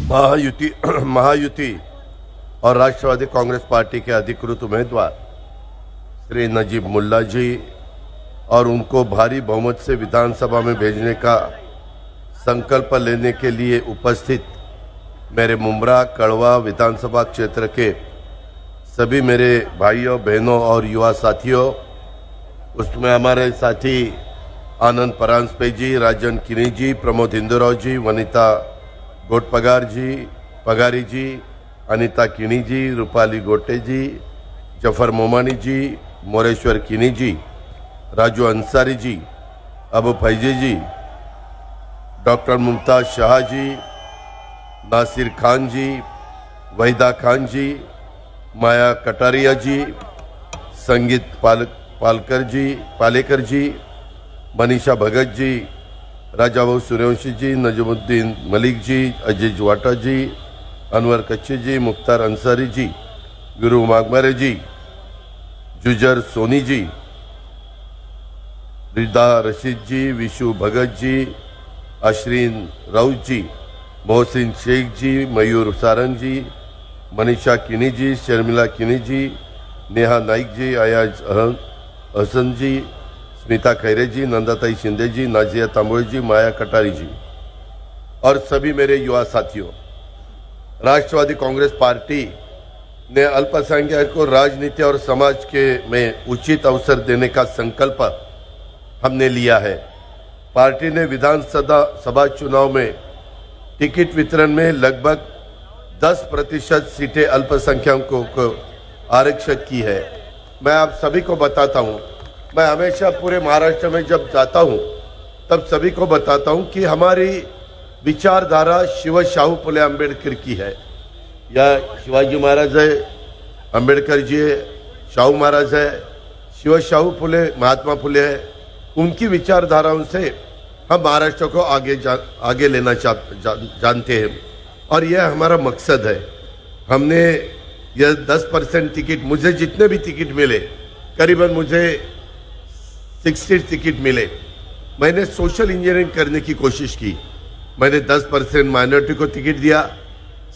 महायुति और राष्ट्रवादी कांग्रेस पार्टी के अधिकृत उम्मीदवार श्री नजीब मुल्ला जी और उनको भारी बहुमत से विधानसभा में भेजने का संकल्प लेने के लिए उपस्थित मेरे मुमरा कड़वा विधानसभा क्षेत्र के सभी मेरे भाइयों बहनों और युवा साथियों, उसमें हमारे साथी आनंद परांजपे जी, राजन किनी जी, प्रमोद हिंदूराव जी, वनिता गोटपगार जी, पगारी जी, अनिता किनी जी, रूपाली गोटे जी, जफर मोमानी जी, मोरेश्वर किनी जी, राजू अंसारी जी, अबू फैजी जी, डॉक्टर मुमताज शाह जी, नासिर खान जी, वहीदा खान जी, माया कटारिया जी, संगीत पालेकर जी, मनीषा भगत जी, राजाभाऊ सूर्यवंशी जी, नजमुद्दीन मलिक जी, अजीज वाटा जी, अनवर कच्ची जी, मुख्तार अंसारी जी, गुरु मागमरे जी, जुजर सोनी जी, रिदा रशीद जी, विशु भगत जी, अशरीन राउत जी, मोहसिन शेख जी, मयूर सारंग जी, मनीषा किनी जी, शर्मिला किनी जी, नेहा नाइक जी, अयाज हसन जी, स्मिता खैरे जी, नंदाताई शिंदे जी, नाजिया तांबोळे जी, माया कटारी जी और सभी मेरे युवा साथियों, राष्ट्रवादी कांग्रेस पार्टी ने अल्पसंख्यक को राजनीति और समाज के में उचित अवसर देने का संकल्प हमने लिया है। पार्टी ने विधानसभा चुनाव में टिकट वितरण में लगभग 10% सीटें अल्पसंख्यकों को आरक्षित की है। मैं आप सभी को बताता हूं, मैं हमेशा पूरे महाराष्ट्र में जब जाता हूं तब सभी को बताता हूं कि हमारी विचारधारा शिव शाहू फुले अम्बेडकर की है। या शिवाजी महाराज है, अम्बेडकर जी है, शाहू महाराज है, शिव शाहू फुले, महात्मा फुले है, उनकी विचारधाराओं से हम महाराष्ट्र को आगे लेना जानते हैं और यह हमारा मकसद है। हमने यह 10% टिकट, मुझे जितने भी टिकट मिले, करीबन मुझे 60 टिकट मिले, मैंने सोशल इंजीनियरिंग करने की कोशिश की। मैंने 10% माइनॉरिटी को टिकट दिया,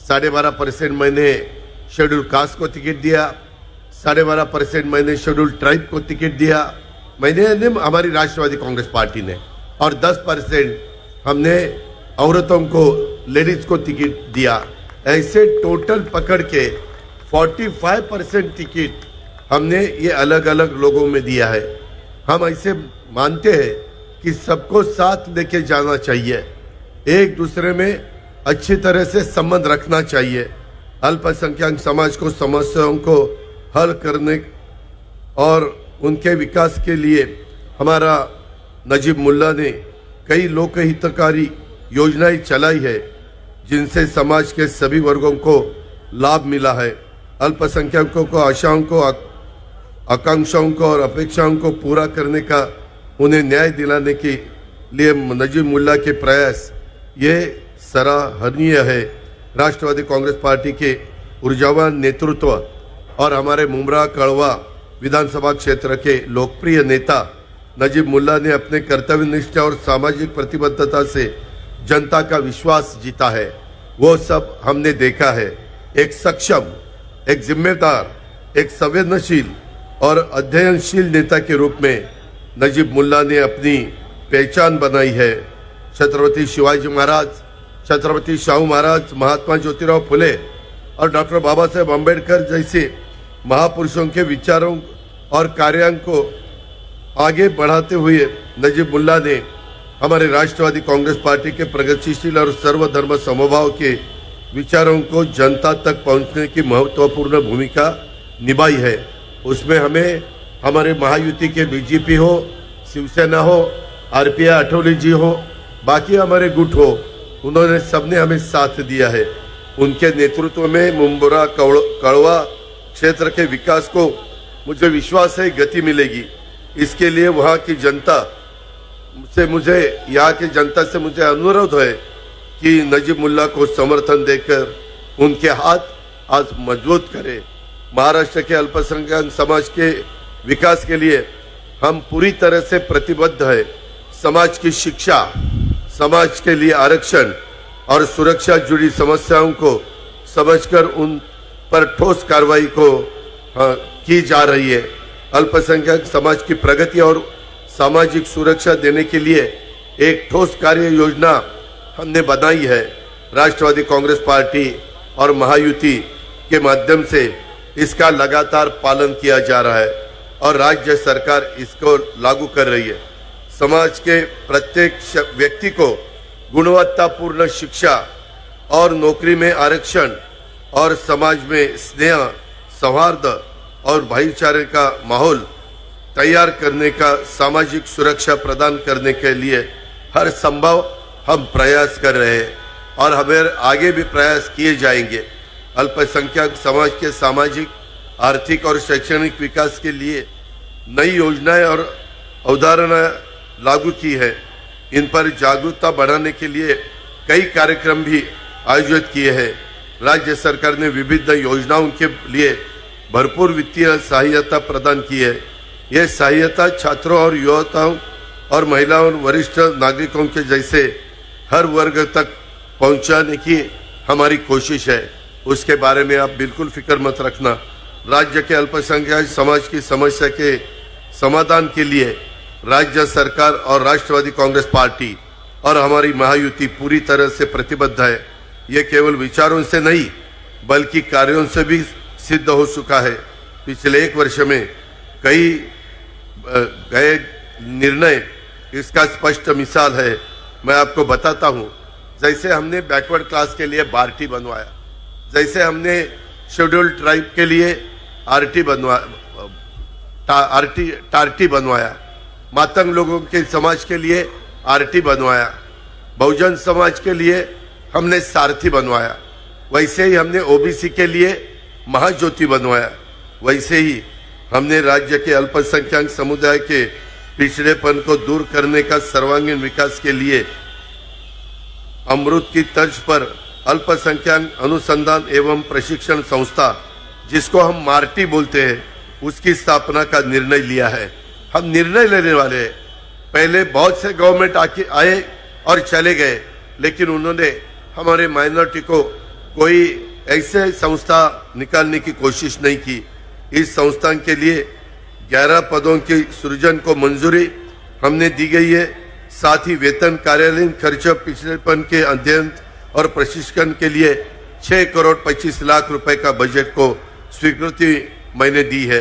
12.5% मैंने शेड्यूल कास्ट को टिकट दिया, 12.5% मैंने शेड्यूल ट्राइब को टिकट दिया, मैंने हमारी राष्ट्रवादी कांग्रेस पार्टी ने, और 10% हमने औरतों को, लेडीज को टिकट दिया। ऐसे टोटल पकड़ के 45% टिकट हमने ये अलग अलग लोगों में दिया है। हम ऐसे मानते हैं कि सबको साथ लेके जाना चाहिए, एक दूसरे में अच्छी तरह से संबंध रखना चाहिए। अल्पसंख्यक समाज को समस्याओं को हल करने और उनके विकास के लिए हमारा नजीब मुल्ला ने कई लोकहितकारी योजनाएं चलाई है, जिनसे समाज के सभी वर्गों को लाभ मिला है। अल्पसंख्यकों को आशाओं को, आकांक्षाओं को और अपेक्षाओं को पूरा करने का, उन्हें न्याय दिलाने के लिए नजीब मुल्ला के प्रयास ये सराहनीय है। राष्ट्रवादी कांग्रेस पार्टी के ऊर्जावान नेतृत्व और हमारे मुमरा कड़वा विधानसभा क्षेत्र के लोकप्रिय नेता नजीब मुल्ला ने अपने कर्तव्यनिष्ठा और सामाजिक प्रतिबद्धता से जनता का विश्वास जीता है। वो सब हमने देखा है। एक सक्षम, एक जिम्मेदार, एक संवेदनशील और अध्ययनशील नेता के रूप में नजीब मुल्ला ने अपनी पहचान बनाई है। छत्रपति शिवाजी महाराज, छत्रपति शाहू महाराज, महात्मा ज्योतिराव फुले और डॉक्टर बाबा साहेब अम्बेडकर जैसे महापुरुषों के विचारों और कार्यों को आगे बढ़ाते हुए नजीब मुल्ला ने हमारे राष्ट्रवादी कांग्रेस पार्टी के प्रगतिशील और सर्वधर्म समभाव के विचारों को जनता तक पहुंचने की महत्वपूर्ण भूमिका निभाई है। उसमें हमें हमारे महायुति के बीजेपी हो, शिवसेना हो, आरपीआई आठवले जी हो, बाकी हमारे गुट हो, उन्होंने सबने हमें साथ दिया है। उनके नेतृत्व में मुमरा कड़वा क्षेत्र के विकास को मुझे विश्वास है गति मिलेगी। इसके लिए वहाँ की जनता से यहाँ की जनता से मुझे अनुरोध है कि नजीब मुल्ला को समर्थन देकर उनके हाथ आज मजबूत करें। महाराष्ट्र के अल्पसंख्यक समाज के विकास के लिए हम पूरी तरह से प्रतिबद्ध है। समाज की शिक्षा, समाज के लिए आरक्षण, और सुरक्षा जुड़ी समस्याओं को समझकर उन पर ठोस कार्रवाई को की जा रही है। अल्पसंख्यक समाज की प्रगति और सामाजिक सुरक्षा देने के लिए एक ठोस कार्य योजना हमने बनाई है। राष्ट्रवादी कांग्रेस पार्टी और महायुति के माध्यम से इसका लगातार पालन किया जा रहा है और राज्य सरकार इसको लागू कर रही है। समाज के प्रत्येक व्यक्ति को गुणवत्तापूर्ण शिक्षा और नौकरी में आरक्षण और समाज में स्नेह, सौहार्द और भाईचारे का माहौल तैयार करने का सामाजिक सुरक्षा प्रदान करने के लिए हर संभव हम प्रयास कर रहे हैं और हमें आगे भी प्रयास किए जाएंगे। अल्पसंख्यक समाज के सामाजिक, आर्थिक और शैक्षणिक विकास के लिए नई योजनाएं और अवधारणा लागू की है। इन पर जागरूकता बढ़ाने के लिए कई कार्यक्रम भी आयोजित किए हैं। राज्य सरकार ने विभिन्न योजनाओं के लिए भरपूर वित्तीय सहायता प्रदान की है। यह सहायता छात्रों और युवताओं और महिलाओं और वरिष्ठ नागरिकों के जैसे हर वर्ग तक पहुंचाने की हमारी कोशिश है। उसके बारे में आप बिल्कुल फिक्र मत रखना। राज्य के अल्पसंख्यक समाज की समस्या के समाधान के लिए राज्य सरकार और राष्ट्रवादी कांग्रेस पार्टी और हमारी महायुति पूरी तरह से प्रतिबद्ध है। ये केवल विचारों से नहीं बल्कि कार्यों से भी सिद्ध हो चुका है। पिछले एक वर्ष में कई गए निर्णय इसका स्पष्ट मिसाल है। मैं आपको बताता हूं, जैसे हमने बैकवर्ड क्लास के लिए बारटी बनवाया, जैसे हमने शेड्यूल्ड ट्राइब के लिए टारटी बनवाया, मातंग लोगों के समाज के लिए आरटी बनवाया, बहुजन समाज के लिए हमने सारथी बनवाया, वैसे ही हमने ओबीसी के लिए महाज्योति बनवाया, वैसे ही हमने राज्य के अल्पसंख्यक समुदाय के पिछड़ेपन को दूर करने का सर्वांगीण विकास के लिए अमृत की तर्ज पर अल्पसंख्यक अनुसंधान एवं प्रशिक्षण संस्था, जिसको हम मार्टी बोलते हैं, उसकी स्थापना का निर्णय लिया है। हम निर्णय लेने वाले हैं। पहले बहुत से गवर्नमेंट आए और चले गए, लेकिन उन्होंने हमारे माइनॉरिटी को कोई ऐसे संस्था निकालने की कोशिश नहीं की। इस संस्था के लिए 11 पदों की सृजन को मंजूरी हमने दी गई है। साथ ही वेतन, कार्यालयीन खर्च, पिछड़ेपन के अध्ययन और प्रशिक्षण के लिए 6 करोड़ 25 लाख रुपए का बजट को स्वीकृति मैंने दी है।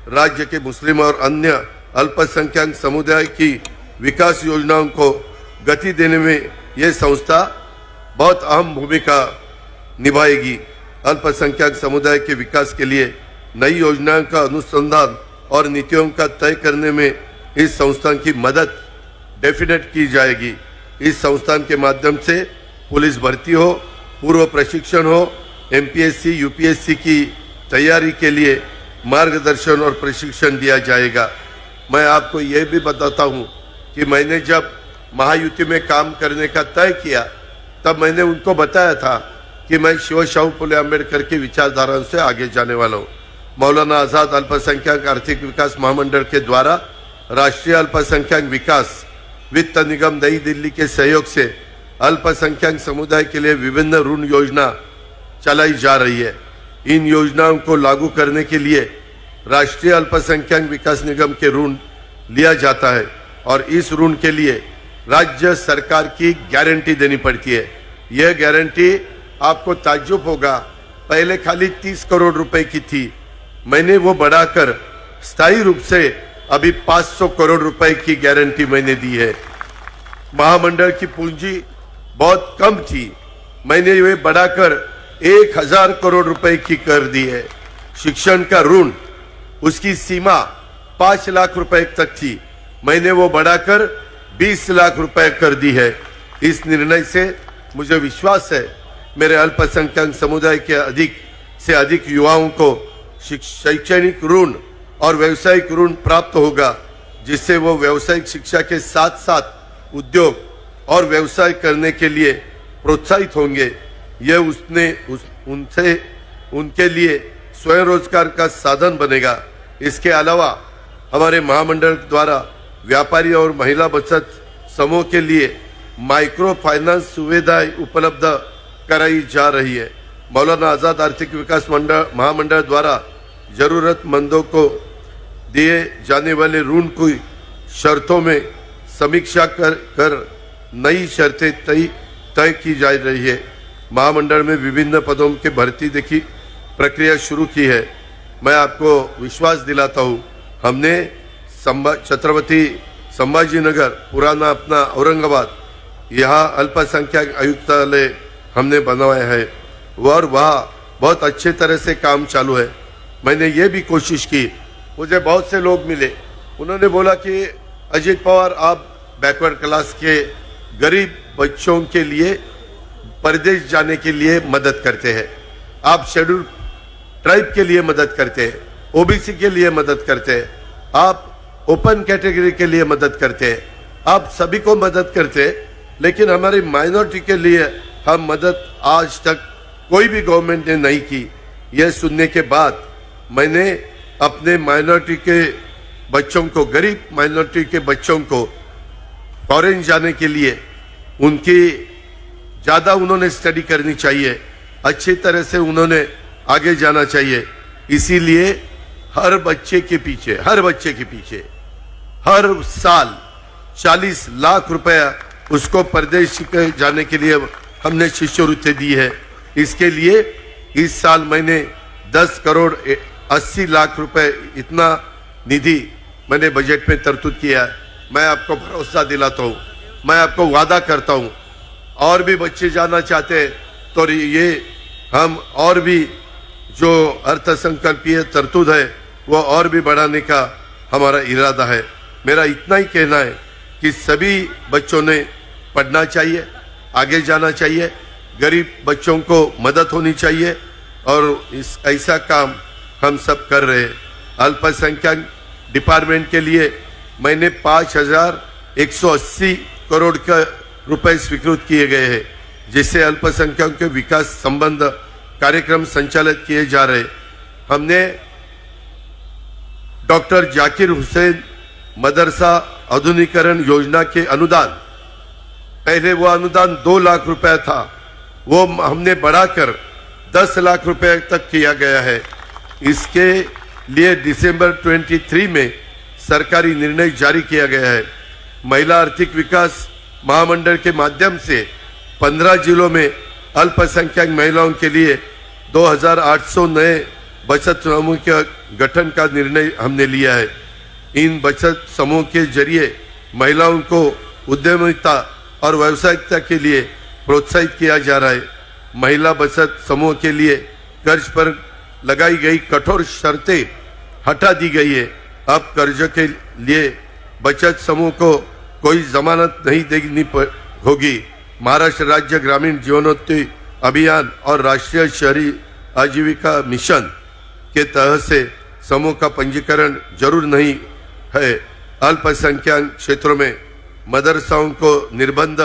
राज्य के मुस्लिम और अन्य अल्पसंख्यक समुदाय की विकास योजनाओं को गति देने में यह संस्था बहुत अहम भूमिका निभाएगी। अल्पसंख्यक समुदाय के विकास के लिए नई योजनाओं का अनुसंधान और नीतियों का तय करने में इस संस्थान की मदद डेफिनेट की जाएगी। इस संस्थान के माध्यम से पुलिस भर्ती हो, पूर्व प्रशिक्षण हो, एमपीएससी, यूपीएससी की तैयारी के लिए मार्गदर्शन और प्रशिक्षण दिया जाएगा। मैं आपको यह भी बताता हूं कि मैंने जब महायुति में काम करने का तय किया, तब मैंने उनको बताया था कि मैं शिव शाहू फुले अम्बेडकर की विचारधारा से आगे जाने वाला हूँ। मौलाना आजाद अल्पसंख्यक आर्थिक विकास महामंडल के द्वारा राष्ट्रीय अल्पसंख्यक विकास वित्त निगम नई दिल्ली के सहयोग से अल्पसंख्यक समुदाय के लिए विभिन्न ऋण योजना चलाई जा रही है। इन योजनाओं को लागू करने के लिए राष्ट्रीय अल्पसंख्यक विकास निगम के ऋण लिया जाता है और इस ऋण के लिए राज्य सरकार की गारंटी देनी पड़ती है। यह गारंटी आपको ताज्जुब होगा, पहले खाली 30 करोड़ रुपए की थी। मैंने वो बढ़ाकर स्थायी रूप से अभी 500 करोड़ रुपए की गारंटी मैंने दी है। महामंडल की पूंजी बहुत कम थी, मैंने ये बढ़ाकर 1000 करोड़ रुपए की कर दी है। शिक्षण का ऋण, उसकी सीमा 5 लाख रुपए तक थी, मैंने वो बढ़ाकर 20 लाख रुपए कर दी है। इस निर्णय से मुझे विश्वास है मेरे अल्पसंख्यक समुदाय के अधिक से अधिक युवाओं को शैक्षणिक ऋण और व्यावसायिक ऋण प्राप्त होगा, जिससे वो व्यावसायिक शिक्षा के साथ साथ उद्योग और व्यवसाय करने के लिए प्रोत्साहित होंगे। यह उनके लिए स्वयं रोजगार का साधन बनेगा। इसके अलावा हमारे महामंडल द्वारा व्यापारी और महिला बचत समूह के लिए माइक्रो फाइनेंस सुविधाएं उपलब्ध कराई जा रही है। मौलाना आजाद आर्थिक विकास महामंडल द्वारा जरूरतमंदों को दिए जाने वाले ऋण की शर्तों में समीक्षा कर नई शर्तें तय की जा रही है। महामंडल में विभिन्न पदों के भर्ती देखी प्रक्रिया शुरू की है। मैं आपको विश्वास दिलाता हूँ, हमने छत्रपति संभाजीनगर पुराना अपना औरंगाबाद यहाँ अल्पसंख्यक आयुक्तालय हमने बनवाया है और वहाँ बहुत अच्छे तरह से काम चालू है। मैंने ये भी कोशिश की, मुझे बहुत से लोग मिले, उन्होंने बोला कि अजीत पवार आप बैकवर्ड क्लास के गरीब बच्चों के लिए परदेश जाने के लिए मदद करते हैं, आप शेड्यूल ट्राइब के लिए मदद करते हैं, ओबीसी के लिए मदद करते हैं, आप ओपन कैटेगरी के लिए मदद करते हैं, आप सभी को मदद करते हैं, लेकिन हमारी माइनॉरिटी के लिए हम मदद आज तक कोई भी गवर्नमेंट ने नहीं की। यह सुनने के बाद मैंने अपने माइनॉरिटी के बच्चों को, गरीब माइनॉरिटी के बच्चों को फॉरेन जाने के लिए उनकी ज़्यादा उन्होंने स्टडी करनी चाहिए, अच्छी तरह से उन्होंने आगे जाना चाहिए। इसीलिए हर बच्चे के पीछे हर साल 40 लाख रुपया उसको परदेश जाने के लिए हमने शिष्यवृत्ति दी है। इसके लिए इस साल मैंने 10 करोड़ 80 लाख रुपए इतना निधि मैंने बजट में तरतूद किया है। मैं आपको भरोसा दिलाता हूँ, मैं आपको वादा करता हूँ, और भी बच्चे जाना चाहते हैं तो ये हम और भी जो अर्थसंकल्पीय तरतूद है वो और भी बढ़ाने का हमारा इरादा है। मेरा इतना ही कहना है कि सभी बच्चों ने पढ़ना चाहिए, आगे जाना चाहिए, गरीब बच्चों को मदद होनी चाहिए, और इस ऐसा काम हम सब कर रहे हैं। अल्पसंख्यक डिपार्टमेंट के लिए मैंने 5,180 करोड़ का रुपए स्वीकृत किए गए हैं, जिससे अल्पसंख्यकों के विकास संबंध कार्यक्रम संचालित किए जा रहे। हमने डॉक्टर जाकिर हुसैन मदरसा आधुनिकीकरण योजना के अनुदान, पहले वो अनुदान 2 लाख रुपए था, वो हमने बढ़ाकर 10 लाख रुपए तक किया गया है। इसके लिए दिसंबर 23 में सरकारी निर्णय जारी किया गया है। महिला आर्थिक विकास महामंडल के माध्यम से 15 जिलों में अल्पसंख्यक महिलाओं के लिए 2,800 नए बचत समूह के गठन का निर्णय हमने लिया है। इन बचत समूह के जरिए महिलाओं को उद्यमिता और व्यावसायिकता के लिए प्रोत्साहित किया जा रहा है। महिला बचत समूह के लिए कर्ज पर लगाई गई कठोर शर्तें हटा दी गई है। अब कर्ज के लिए बचत समूह को कोई जमानत नहीं देनी होगी। महाराष्ट्र राज्य ग्रामीण जीवनोन्नति अभियान और राष्ट्रीय शहरी आजीविका मिशन के तहत से समूह का पंजीकरण जरूर नहीं है। अल्पसंख्यक क्षेत्रों में मदरसाओं को निर्बंध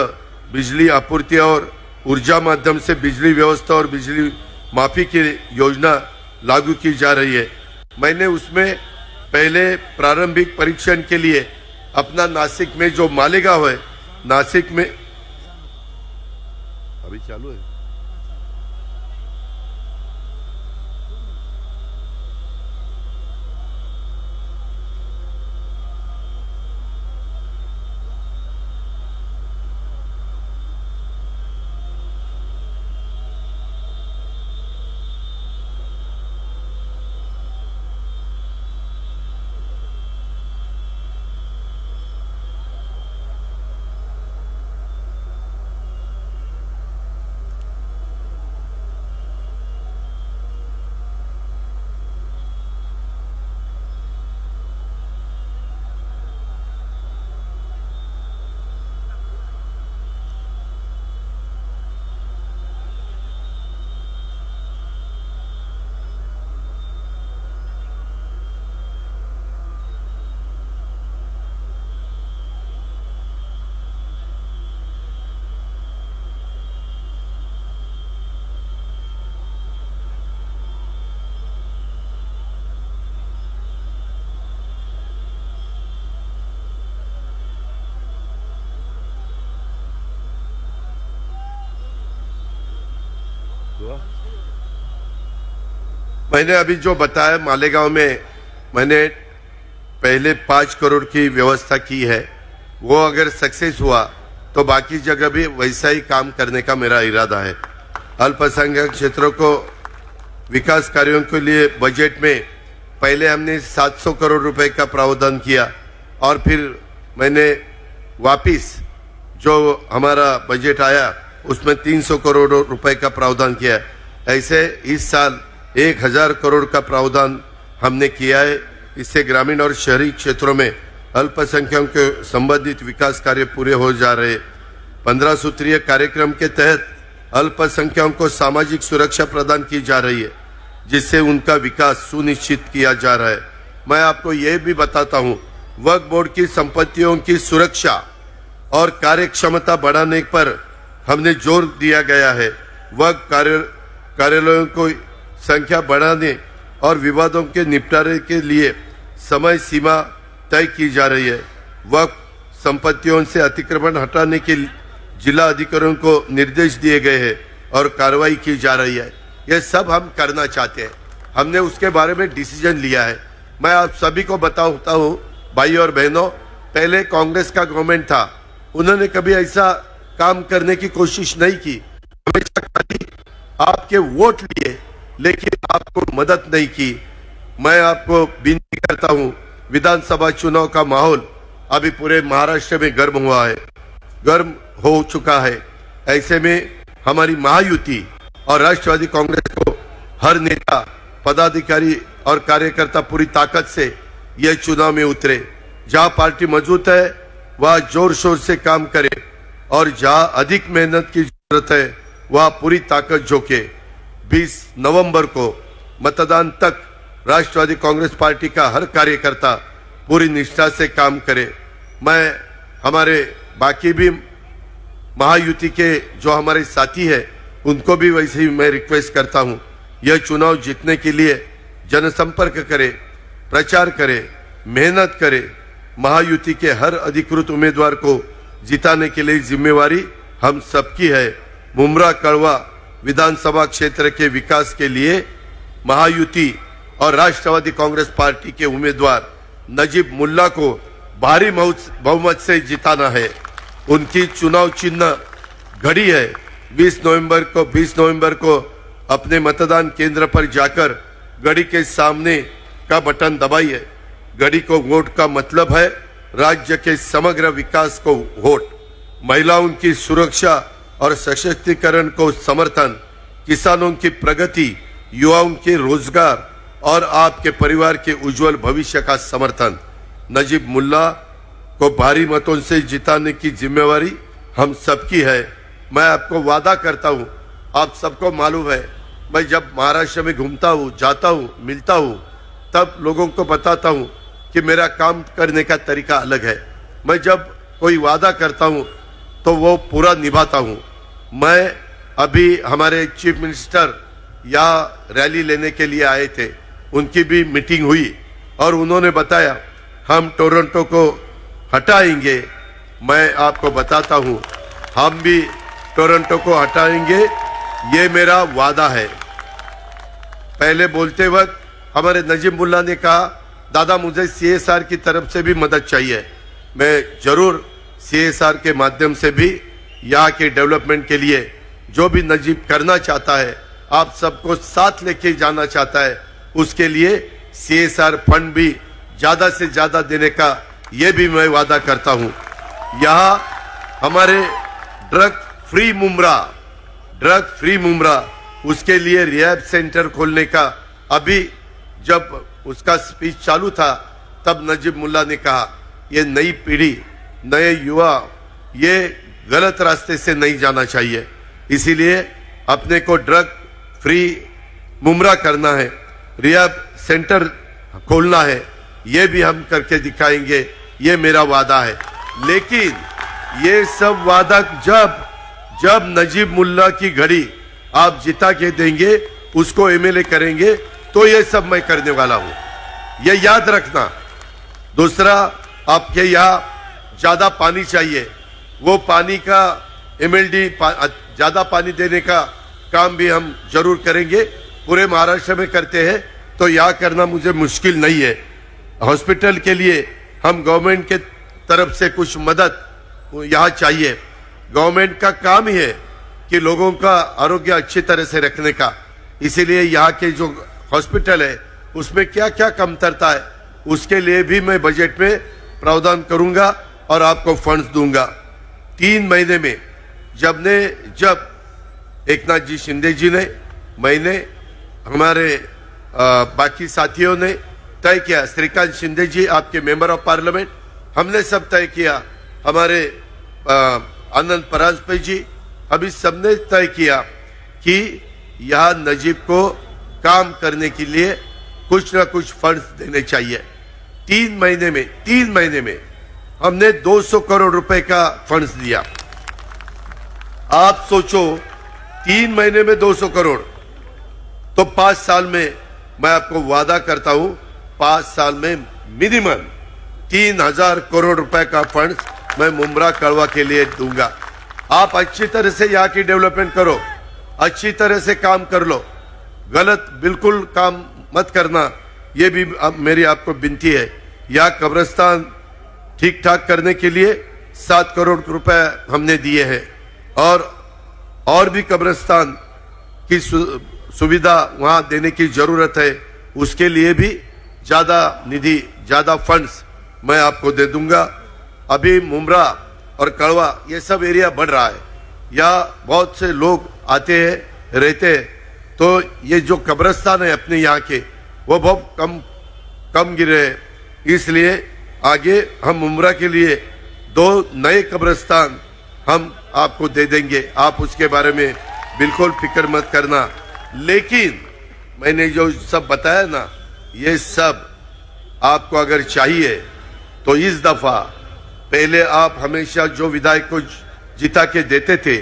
बिजली आपूर्ति और ऊर्जा माध्यम से बिजली व्यवस्था और बिजली माफी की योजना लागू की जा रही है। मैंने उसमें पहले प्रारंभिक परीक्षण के लिए अपना नासिक में जो मालेगांव है, नासिक में अभी चालू है, मैंने अभी जो बताया मालेगांव में मैंने पहले 5 करोड़ की व्यवस्था की है, वो अगर सक्सेस हुआ तो बाकी जगह भी वैसा ही काम करने का मेरा इरादा है। अल्पसंख्यक क्षेत्रों को विकास कार्यों के लिए बजट में पहले हमने 700 करोड़ रुपए का प्रावधान किया और फिर मैंने वापिस जो हमारा बजट आया उसमें 300 करोड़ रुपए का प्रावधान किया। ऐसे इस साल 1000 करोड़ का प्रावधान हमने किया है। इससे ग्रामीण और शहरी क्षेत्रों में अल्पसंख्यकों के संबंधित विकास कार्य पूरे हो जा रहे। 15 सूत्रीय कार्यक्रम के तहत अल्पसंख्यकों को सामाजिक सुरक्षा प्रदान की जा रही है, जिससे उनका विकास सुनिश्चित किया जा रहा है। मैं आपको यह भी बताता हूं, वक्फ बोर्ड की संपत्तियों की सुरक्षा और कार्यक्षमता बढ़ाने पर हमने जोर दिया गया है। वक्फ कार्यालयों को संख्या बढ़ाने और विवादों के निपटारे के लिए समय सीमा तय की जा रही है। वक्फ संपत्तियों से अतिक्रमण हटाने के जिला अधिकारियों को निर्देश दिए गए हैं और कार्रवाई की जा रही है। यह सब हम करना चाहते हैं, हमने उसके बारे में डिसीजन लिया है। मैं आप सभी को बताता हूँ भाई और बहनों, पहले कांग्रेस का गवर्नमेंट था, उन्होंने कभी ऐसा काम करने की कोशिश नहीं की। हमेशा खाली आपके वोट लिए लेकिन आपको मदद नहीं की। मैं आपको विनती करता हूं, विधानसभा चुनाव का माहौल अभी पूरे महाराष्ट्र में गर्म हो चुका है। ऐसे में हमारी महायुति और राष्ट्रवादी कांग्रेस को हर नेता, पदाधिकारी और कार्यकर्ता पूरी ताकत से यह चुनाव में उतरे। जहां पार्टी मजबूत है वहां जोर शोर से काम करे और जहां अधिक मेहनत की जरूरत है वहां पूरी ताकत झोंके। 20 नवंबर को मतदान तक राष्ट्रवादी कांग्रेस पार्टी का हर कार्यकर्ता पूरी निष्ठा से काम करे। मैं हमारे बाकी भी महायुति के जो हमारे साथी हैं उनको भी वैसे ही मैं रिक्वेस्ट करता हूं, यह चुनाव जीतने के लिए जनसंपर्क करे, प्रचार करे, मेहनत करे। महायुति के हर अधिकृत उम्मीदवार को जिताने के लिए जिम्मेवारी हम सबकी है। मुमरा कड़वा विधानसभा क्षेत्र के विकास के लिए महायुति और राष्ट्रवादी कांग्रेस पार्टी के उम्मीदवार नजीब मुल्ला को भारी बहुमत से जिताना है। उनकी चुनाव चिन्ह घड़ी है। 20 नवंबर को अपने मतदान केंद्र पर जाकर घड़ी के सामने का बटन दबाइए। घड़ी को वोट का मतलब है राज्य के समग्र विकास को वोट, महिलाओं की सुरक्षा और सशक्तिकरण को समर्थन, किसानों की प्रगति, युवाओं के रोजगार और आपके परिवार के उज्जवल भविष्य का समर्थन। नजीब मुल्ला को भारी मतों से जिताने की जिम्मेवारी हम सबकी है। मैं आपको वादा करता हूं, आप सबको मालूम है, मैं जब महाराष्ट्र में घूमता हूं, जाता हूं, मिलता हूं, तब लोगों को बताता हूं कि मेरा काम करने का तरीका अलग है। मैं जब कोई वादा करता हूं तो वो पूरा निभाता हूं। मैं अभी हमारे चीफ मिनिस्टर यहाँ रैली लेने के लिए आए थे, उनकी भी मीटिंग हुई और उन्होंने बताया हम टोरंटो को हटाएंगे। मैं आपको बताता हूं, हम भी टोरंटो को हटाएंगे, ये मेरा वादा है। पहले बोलते वक्त हमारे नजीब मुल्ला ने कहा, दादा मुझे CSR की तरफ से भी मदद चाहिए। मैं जरूर CSR के माध्यम से भी यहाँ के डेवलपमेंट के लिए जो भी नजीब करना चाहता है, आप सबको साथ लेके जाना चाहता है, उसके लिए CSR फंड भी ज्यादा से ज्यादा देने का ये भी मैं वादा करता हूं। यहाँ हमारे ड्रग फ्री मुमरा उसके लिए रिहैब सेंटर खोलने का, अभी जब उसका स्पीच चालू था तब नजीब मुल्ला ने कहा ये नई पीढ़ी, नए युवा ये गलत रास्ते से नहीं जाना चाहिए, इसीलिए अपने को ड्रग फ्री मुमरा करना है, रिहैब सेंटर खोलना है, ये भी हम करके दिखाएंगे, ये मेरा वादा है। लेकिन ये सब वादा जब नजीब मुल्ला की घड़ी आप जिता के देंगे, उसको MLA करेंगे, तो ये सब मैं करने वाला हूं, ये याद रखना। दूसरा, आपके यहाँ ज्यादा पानी चाहिए, वो पानी का MLD ज्यादा पानी देने का काम भी हम जरूर करेंगे, पूरे महाराष्ट्र में करते हैं, तो यहाँ करना मुझे मुश्किल नहीं है। हॉस्पिटल के लिए हम गवर्नमेंट के तरफ से कुछ मदद यहाँ चाहिए। गवर्नमेंट का काम ही है कि लोगों का आरोग्य अच्छी तरह से रखने का, इसीलिए यहाँ के जो हॉस्पिटल है उसमें क्या क्या कमतरता है उसके लिए भी मैं बजट में प्रावधान करूंगा और आपको फंड्स दूंगा। 3 महीने में जब एकनाथ जी शिंदे जी ने, मैंने, हमारे बाकी साथियों ने तय किया, श्रीकांत शिंदे जी आपके मेंबर ऑफ पार्लियामेंट, हमने सब तय किया, हमारे आनंद परांजपे जी, अभी सबने तय किया कि यहाँ नजीब को काम करने के लिए कुछ ना कुछ फंड्स देने चाहिए। 3 महीने में हमने 200 करोड़ रुपए का फंड्स दिया। आप सोचो 3 महीने में 200 करोड़, तो 5 साल में मैं आपको वादा करता हूं 5 साल में मिनिमम 3000 करोड़ रुपए का फंड्स मैं मुंब्रा कड़वा के लिए दूंगा। आप अच्छी तरह से यहाँ की डेवलपमेंट करो, अच्छी तरह से काम कर लो, गलत बिल्कुल काम मत करना, ये भी मेरी आपको विनती है। यहाँ कब्रिस्तान ठीक ठाक करने के लिए 7 करोड़ रुपए हमने दिए हैं, और भी कब्रिस्तान की सुविधा वहां देने की जरूरत है, उसके लिए भी ज्यादा निधि, ज्यादा फंड्स मैं आपको दे दूंगा। अभी मुंब्रा और कड़वा ये सब एरिया बढ़ रहा है, यहाँ बहुत से लोग आते हैं, रहते हैं, तो ये जो कब्रिस्तान है अपने यहाँ के वो बहुत कम गिरे हैं, इसलिए आगे हम मुंब्रा के लिए 2 नए कब्रिस्तान हम आपको दे देंगे, आप उसके बारे में बिल्कुल फिक्र मत करना। लेकिन मैंने जो सब बताया ना, ये सब आपको अगर चाहिए तो इस दफा पहले आप हमेशा जो विधायक को जिता के देते थे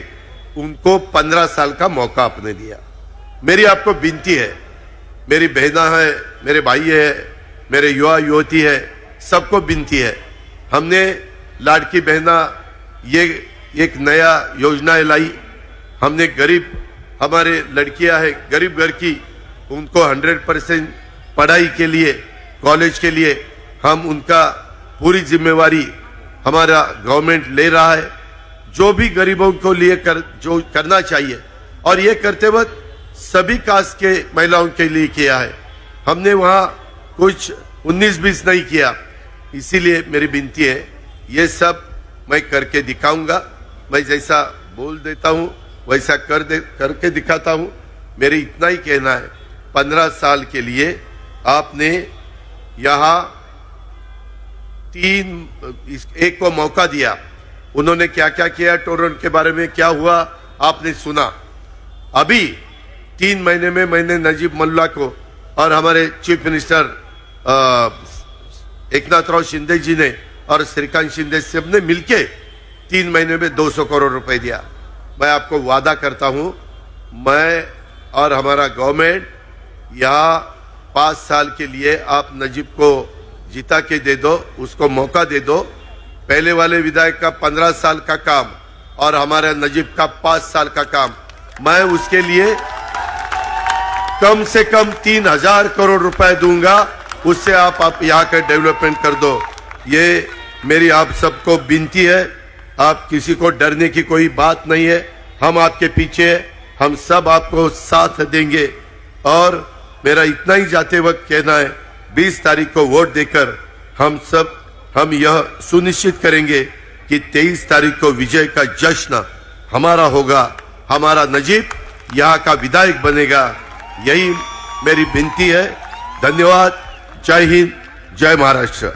उनको 15 साल का मौका आपने दिया। मेरी आपको विनती है, मेरी बहना है, मेरे भाई है, मेरे युवा युवती है, सबको विनती है, हमने लाड़की बहना ये एक नया योजना लाई, हमने गरीब हमारे लड़कियां है गरीब घर की, उनको 100% पढ़ाई के लिए, कॉलेज के लिए हम उनका पूरी जिम्मेवारी हमारा गवर्नमेंट ले रहा है, जो भी गरीबों को लिए जो करना चाहिए, और ये करते वक्त सभी कास्ट के महिलाओं के लिए किया है, हमने वहां कुछ 19-20 नहीं किया। इसीलिए मेरी विनती है, ये सब मैं करके दिखाऊंगा, मैं जैसा बोल देता हूं वैसा करके दिखाता हूं। मेरी इतना ही कहना है, 15 साल के लिए आपने यहाँ एक को मौका दिया, उन्होंने क्या क्या किया, टोरंट के बारे में क्या हुआ आपने सुना। अभी 3 महीने में मैंने नजीब मल्ला को और हमारे चीफ मिनिस्टर एकनाथ राव शिंदे जी ने और श्रीकांत शिंदे सबने मिलके 3 महीने में 200 करोड़ रुपए दिया। मैं आपको वादा करता हूं, मैं और हमारा गवर्नमेंट यहाँ 5 साल के लिए आप नजीब को जिता के दे दो, उसको मौका दे दो। पहले वाले विधायक का 15 साल का काम और हमारे नजीब का 5 साल का काम, मैं उसके लिए कम से कम 3000 करोड़ रुपए दूंगा, उससे आप यहाँ का डेवलपमेंट कर दो। ये मेरी आप सबको विनती है, आप किसी को डरने की कोई बात नहीं है, हम आपके पीछे हैं, हम सब आपको साथ देंगे। और मेरा इतना ही जाते वक्त कहना है, 20 तारीख को वोट देकर हम यह सुनिश्चित करेंगे कि 23 तारीख को विजय का जश्न हमारा होगा, हमारा नजीब यहाँ का विधायक बनेगा। यही मेरी विनती है। धन्यवाद। जय हिंद, जय महाराष्ट्र।